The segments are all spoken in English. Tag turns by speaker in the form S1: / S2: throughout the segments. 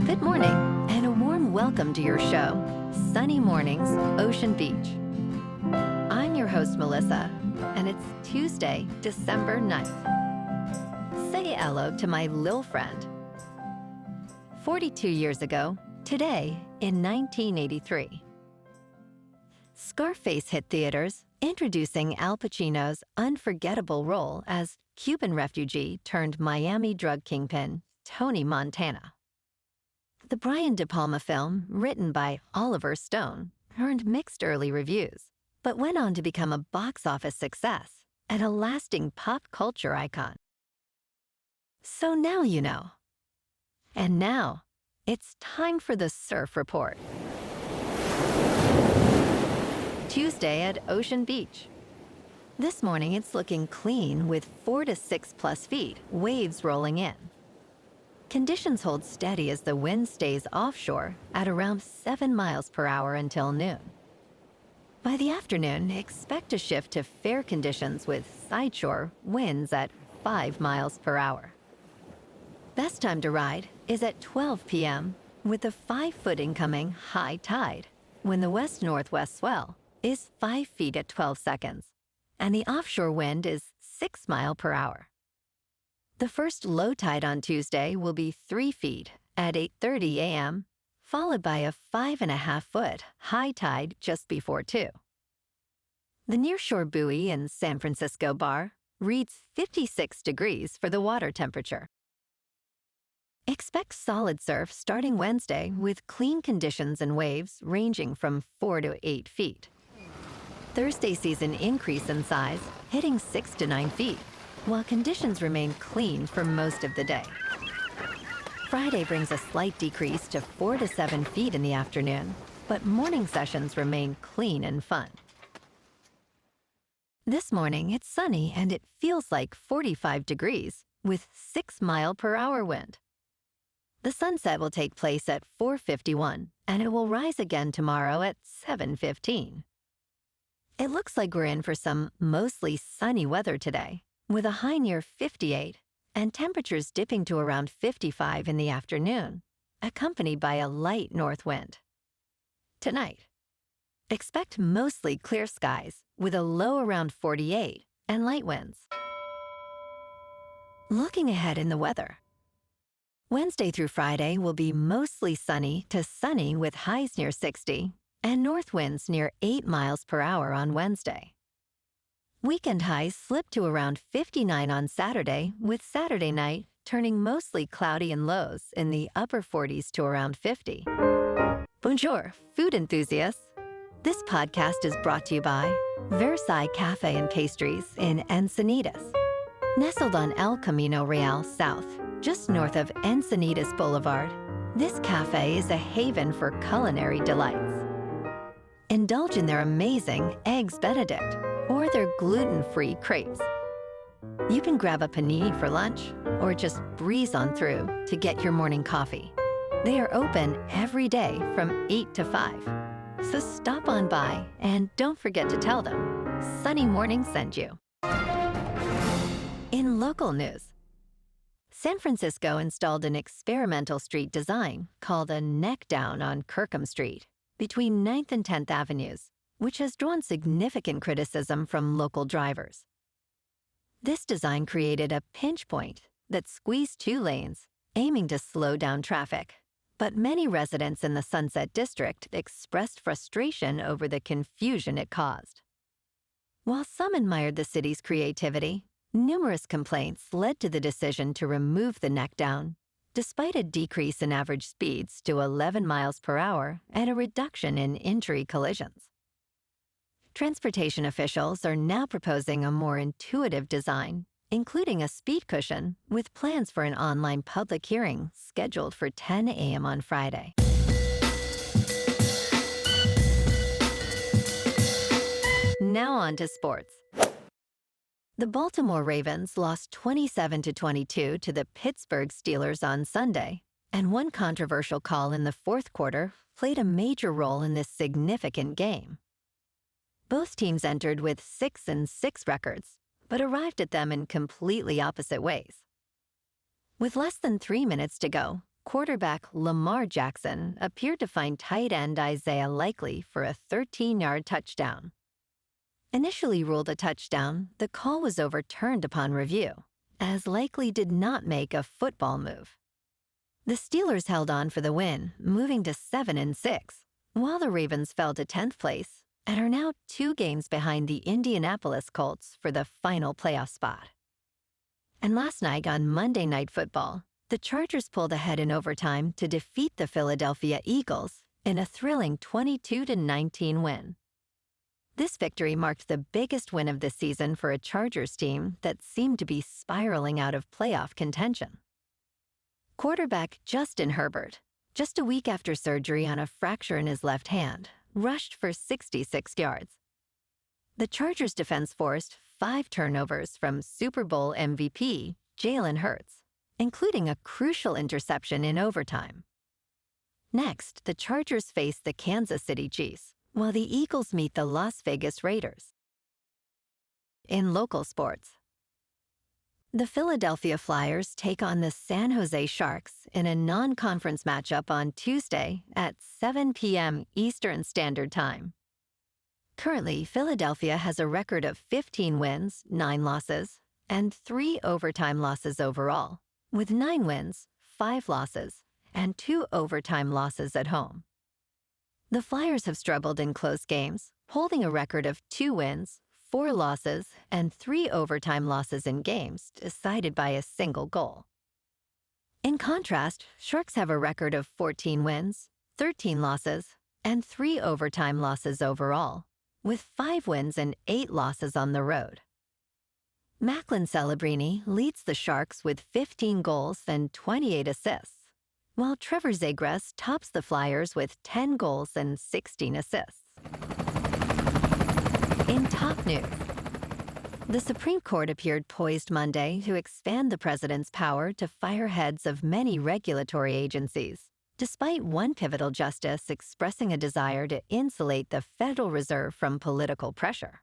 S1: Good morning, and a warm welcome to your show, Sunny Mornings, Ocean Beach. I'm your host, Melissa, and it's Tuesday, December 9th. Say hello to my lil friend. 42 years ago, today in 1983. Scarface hit theaters, introducing Al Pacino's unforgettable role as Cuban refugee turned Miami drug kingpin, Tony Montana. The Brian De Palma film, written by Oliver Stone, earned mixed early reviews, but went on to become a box office success and a lasting pop culture icon. So now you know. And now, it's time for the Surf Report. Tuesday at Ocean Beach. This morning it's looking clean with 4 to 6 plus feet, waves rolling in. Conditions hold steady as the wind stays offshore at around 7 miles per hour until noon. By the afternoon, expect a shift to fair conditions with sideshore winds at 5 miles per hour. Best time to ride is at 12 p.m. with a 5-foot incoming high tide, when the west-northwest swell is 5 feet at 12 seconds, and the offshore wind is 6 miles per hour. The first low tide on Tuesday will be 3 feet at 8:30 a.m., followed by a 5.5-foot high tide just before 2. The nearshore buoy in San Francisco Bar reads 56 degrees for the water temperature. Expect solid surf starting Wednesday with clean conditions and waves ranging from 4 to 8 feet. Thursday sees an increase in size, hitting 6 to 9 feet, while conditions remain clean for most of the day. Friday brings a slight decrease to 4 to 7 feet in the afternoon, but morning sessions remain clean and fun. This morning, it's sunny and it feels like 45 degrees with 6 mile per hour wind. The sunset will take place at 4:51, and it will rise again tomorrow at 7:15. It looks like we're in for some mostly sunny weather today, with a high near 58 and temperatures dipping to around 55 in the afternoon, accompanied by a light north wind. Tonight, expect mostly clear skies with a low around 48 and light winds. Looking ahead in the weather. Wednesday through Friday will be mostly sunny to sunny with highs near 60 and north winds near 8 miles per hour on Wednesday. Weekend highs slip to around 59 on Saturday, with Saturday night turning mostly cloudy and lows in the upper 40s to around 50. Bonjour, food enthusiasts. This podcast is brought to you by Versailles Cafe and Pastries in Encinitas. Nestled on El Camino Real South, just north of Encinitas Boulevard, this cafe is a haven for culinary delights. Indulge in their amazing Eggs Benedict or their gluten-free crepes. You can grab a panini for lunch or just breeze on through to get your morning coffee. They are open every day from 8 to 5. So stop on by and don't forget to tell them Sunny Morning sent you. In local news, San Francisco installed an experimental street design called a Neckdown on Kirkham Street between 9th and 10th Avenues, which has drawn significant criticism from local drivers. This design created a pinch point that squeezed 2 lanes, aiming to slow down traffic. But many residents in the Sunset District expressed frustration over the confusion it caused. While some admired the city's creativity, numerous complaints led to the decision to remove the Neckdown, despite a decrease in average speeds to 11 miles per hour and a reduction in injury collisions. Transportation officials are now proposing a more intuitive design, including a speed cushion, with plans for an online public hearing scheduled for 10 a.m. on Friday. Now on to sports. The Baltimore Ravens lost 27-22 to the Pittsburgh Steelers on Sunday, and one controversial call in the fourth quarter played a major role in this significant game. Both teams entered with 6-6 records, but arrived at them in completely opposite ways. With less than 3 minutes to go, quarterback Lamar Jackson appeared to find tight end Isaiah Likely for a 13-yard touchdown. Initially ruled a touchdown, the call was overturned upon review, as Likely did not make a football move. The Steelers held on for the win, moving to 7-6, while the Ravens fell to 10th place and are now 2 games behind the Indianapolis Colts for the final playoff spot. And last night on Monday Night Football, the Chargers pulled ahead in overtime to defeat the Philadelphia Eagles in a thrilling 22-19 win. This victory marked the biggest win of the season for a Chargers team that seemed to be spiraling out of playoff contention. Quarterback Justin Herbert, just a week after surgery on a fracture in his left hand, rushed for 66 yards. The Chargers' defense forced 5 turnovers from Super Bowl MVP Jalen Hurts, including a crucial interception in overtime. Next, the Chargers face the Kansas City Chiefs, while the Eagles meet the Las Vegas Raiders. In local sports, the Philadelphia Flyers take on the San Jose Sharks in a non-conference matchup on Tuesday at 7 p.m. Eastern Standard Time. Currently, Philadelphia has a record of 15 wins, 9 losses, and 3 overtime losses overall, with 9 wins, 5 losses, and 2 overtime losses at home. The Flyers have struggled in close games, holding a record of 2 wins, 4 losses, and 3 overtime losses in games decided by a single goal. In contrast, Sharks have a record of 14 wins, 13 losses, and 3 overtime losses overall, with 5 wins and 8 losses on the road. Macklin Celebrini leads the Sharks with 15 goals and 28 assists, while Trevor Zegras tops the Flyers with 10 goals and 16 assists. In top news, the Supreme Court appeared poised Monday to expand the president's power to fire heads of many regulatory agencies, despite one pivotal justice expressing a desire to insulate the Federal Reserve from political pressure.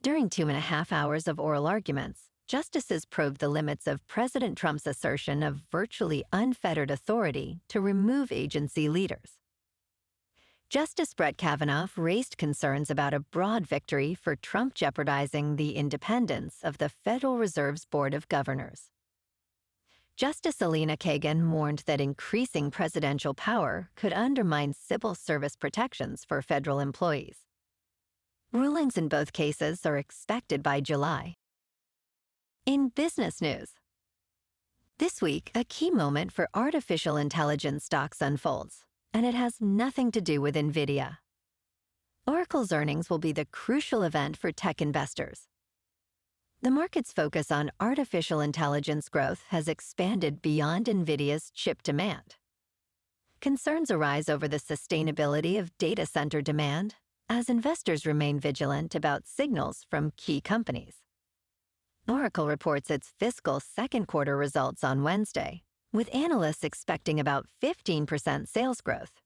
S1: During 2.5 hours of oral arguments, justices probed the limits of President Trump's assertion of virtually unfettered authority to remove agency leaders. Justice Brett Kavanaugh raised concerns about a broad victory for Trump jeopardizing the independence of the Federal Reserve's Board of Governors. Justice Elena Kagan warned that increasing presidential power could undermine civil service protections for federal employees. Rulings in both cases are expected by July. In business news, this week, a key moment for artificial intelligence stocks unfolds, and it has nothing to do with NVIDIA. Oracle's earnings will be the crucial event for tech investors. The market's focus on artificial intelligence growth has expanded beyond NVIDIA's chip demand. Concerns arise over the sustainability of data center demand as investors remain vigilant about signals from key companies. Oracle reports its fiscal second quarter results on Wednesday, with analysts expecting about 15% sales growth.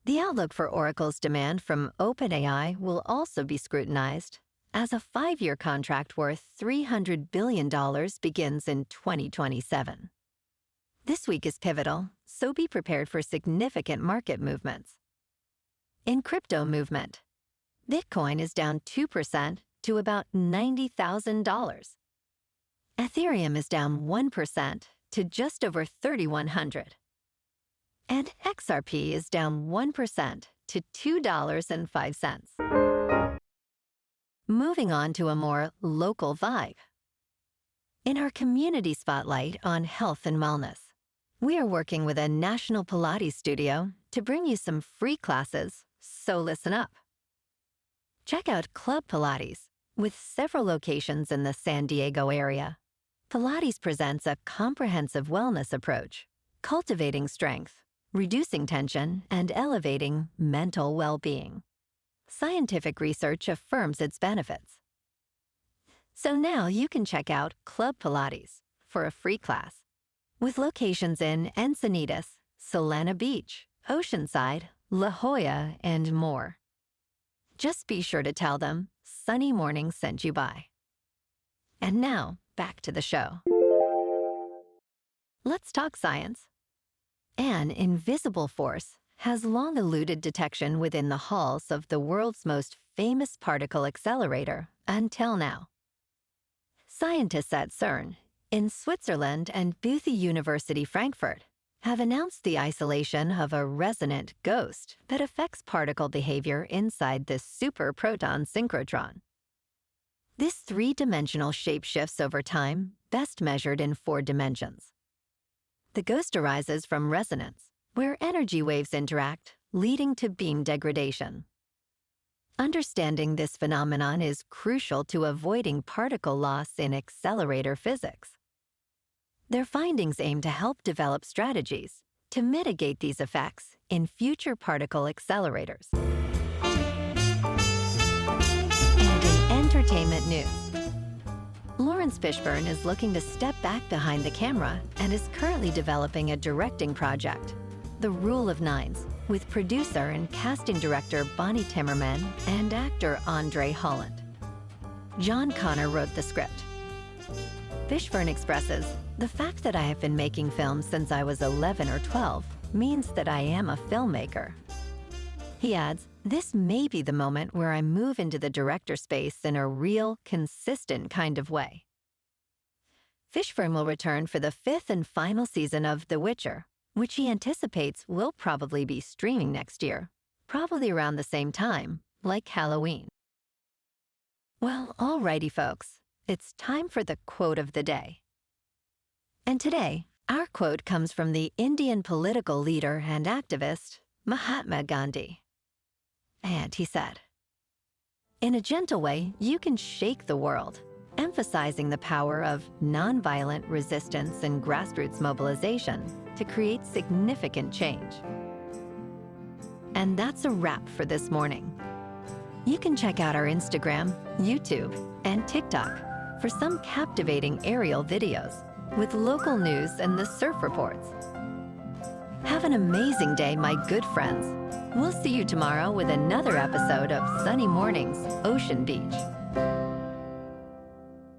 S1: The outlook for Oracle's demand from OpenAI will also be scrutinized, as a 5-year contract worth $300 billion begins in 2027. This week is pivotal, so be prepared for significant market movements. In crypto movement, Bitcoin is down 2% to about $90,000. Ethereum is down 1% to just over 3,100. And XRP is down 1% to $2.05. Moving on to a more local vibe. In our community spotlight on health and wellness, we are working with a national Pilates studio to bring you some free classes, so listen up. Check out Club Pilates, with several locations in the San Diego area. Pilates presents a comprehensive wellness approach, cultivating strength, reducing tension, and elevating mental well-being. Scientific research affirms its benefits. So now you can check out Club Pilates for a free class, with locations in Encinitas, Solana Beach, Oceanside, La Jolla, and more. Just be sure to tell them Sunny Morning sent you by. And now, back to the show. Let's talk science An invisible force has long eluded detection within the halls of the world's most famous particle accelerator until now. Scientists at CERN, in Switzerland and Bothe University Frankfurt, have announced the isolation of a resonant ghost that affects particle behavior inside the superproton synchrotron. This three-dimensional shape shifts over time, best measured in 4 dimensions. The ghost arises from resonance, where energy waves interact, leading to beam degradation. Understanding this phenomenon is crucial to avoiding particle loss in accelerator physics. Their findings aim to help develop strategies to mitigate these effects in future particle accelerators. And in entertainment news, Lawrence Fishburne is looking to step back behind the camera and is currently developing a directing project, The Rule of Nines, with producer and casting director Bonnie Timmerman and actor Andre Holland. John Connor wrote the script. Fishburne expresses, "The fact that I have been making films since I was 11 or 12 means that I am a filmmaker." He adds, "This may be the moment where I move into the director space in a real, consistent kind of way." Fishburne will return for the 5th and final season of The Witcher, which he anticipates will probably be streaming next year, probably around the same time, like Halloween. Well, alrighty folks, it's time for the quote of the day. And today, our quote comes from the Indian political leader and activist, Mahatma Gandhi. And he said, "In a gentle way, you can shake the world," emphasizing the power of nonviolent resistance and grassroots mobilization to create significant change. And that's a wrap for this morning. You can check out our Instagram, YouTube, and TikTok for some captivating aerial videos with local news and the surf reports. Have an amazing day, my good friends. We'll see you tomorrow with another episode of Sunny Mornings, Ocean Beach.